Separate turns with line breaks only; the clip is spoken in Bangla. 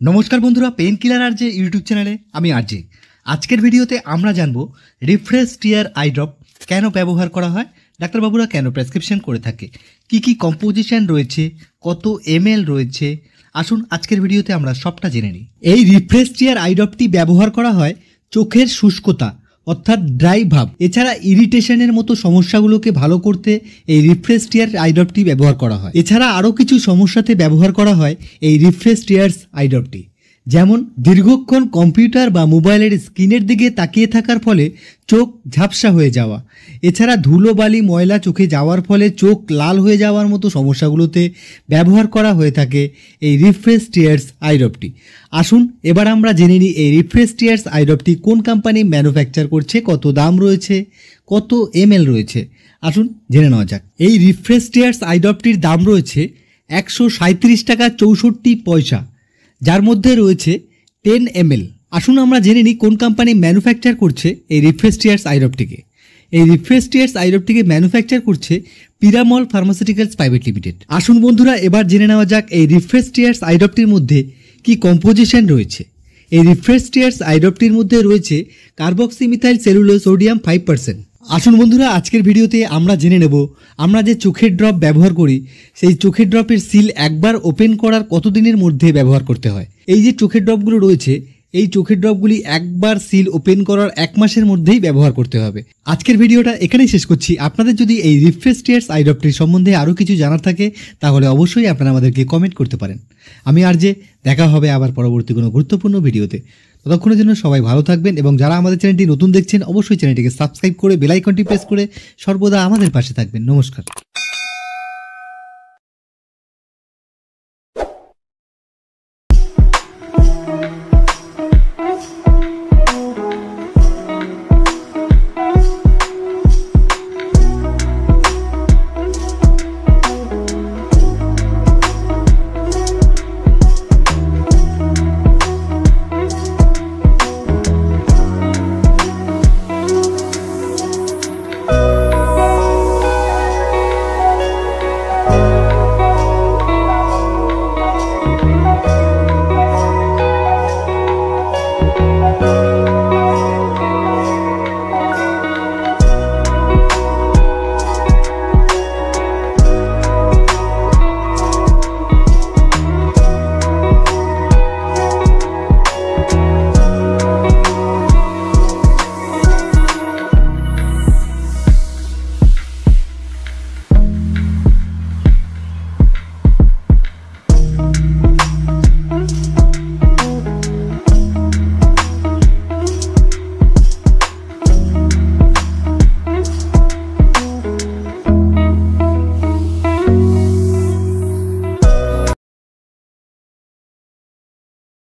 नमस्कार बंधुरा पेन किलार आरजे यूट्यूब चैनले आमी आरजे। आजकेर भिडियोते आमरा जानबो रिफ्रेश टीयर आई ड्रप केन व्यवहार करा हय, डाक्तार बाबुरा केन प्रेसक्रिप्शन करे थाके, की कम्पोजिशन रयेछे, कत एमएल रयेछे। आसुन आजकेर भिडियोते आमरा सबटा जेने निই। এই রিফ্রেশ টিয়ার আই ড্রপটি ব্যবহার করা হয় চোখের শুষ্কতা অর্থাৎ ড্রাই ভাব এছাড়া ইরিটেশনের মতো সমস্যাগুলোকে ভালো করতে এই রিফ্রেশ টিয়ার আই ড্রপটি ব্যবহার করা হয়। এছাড়া আরও কিছু সমস্যাতে ব্যবহার করা হয় এই রিফ্রেশ টিয়ার্স আই ড্রপটি, যেমন দীর্ঘক্ষণ কম্পিউটার বা মোবাইলের স্ক্রিনের দিকে তাকিয়ে থাকার ফলে চোখ ঝাপসা হয়ে যাওয়া, এছাড়া ধুলোবালি ময়লা চোখে যাওয়ার ফলে চোখ লাল হয়ে যাওয়ার মতো সমস্যাগুলোতে ব্যবহার করা হয়ে থাকে এই রিফ্রেশ টিয়ার্স আই ড্রপটি। আসুন এবার আমরা জেনে নিই এই রিফ্রেশ টিয়ার্স আই ড্রপটি কোন কোম্পানি ম্যানুফ্যাকচার করছে, কত দাম রয়েছে, কত এমএল রয়েছে। আসুন জেনে নেওয়া যাক। এই রিফ্রেশ টিয়ার্স আই ড্রপটির দাম রয়েছে 137 টাকা 64 পয়সা, যার মধ্যে রয়েছে 10 ml। আসুন আমরা জেনে নিই কোন কোম্পানি ম্যানুফ্যাকচার করছে এই রিফ্রেশ টিয়ার্স আই ড্রপটিকে। এই রিফ্রেশ টিয়ার্স আই ড্রপটিকে ম্যানুফ্যাকচার করছে পিরামল ফার্মাসিউটিক্যালস প্রাইভেট লিমিটেড। আসুন বন্ধুরা এবার জেনে নেওয়া যাক এই রিফ্রেশ টিয়ার্স আই ড্রপটির মধ্যে কি কম্পোজিশন রয়েছে। এই রিফ্রেশ টিয়ার্স আই ড্রপটির মধ্যে রয়েছে কার্বক্সিমিথাইল সেলুলোজ সোডিয়াম 5%। আসুন বন্ধুরা আজকের ভিডিওতে আমরা জেনে নেব আমরা যে চোখের ড্রপ ব্যবহার করি সেই চোখের ড্রপের সিল একবার ওপেন করার কতদিনের মধ্যে ব্যবহার করতে হয়। এই যে চোখের ড্রপগুলো রয়েছে এই চোখের ড্রপগুলি একবার সিল ওপেন করার 1 মাসের মধ্যেই ব্যবহার করতে হবে। আজকের ভিডিওটা এখানেই শেষ করছি। আপনাদের যদি এই রিফ্রেশ টিয়ার্স আই ড্রপটির সম্বন্ধে আরও কিছু জানার থাকে তাহলে অবশ্যই আপনারা আমাদেরকে কমেন্ট করতে পারেন। আমি আরজে, দেখা হবে আবার পরবর্তী কোনো গুরুত্বপূর্ণ ভিডিওতে। ততক্ষণের জন্য সবাই ভালো থাকবেন এবং যারা আমাদের চ্যানেলটি নতুন দেখছেন অবশ্যই চ্যানেলটিকে সাবস্ক্রাইব করে বেল আইকনটি প্রেস করে সর্বদা আমাদের পাশে থাকবেন। নমস্কার।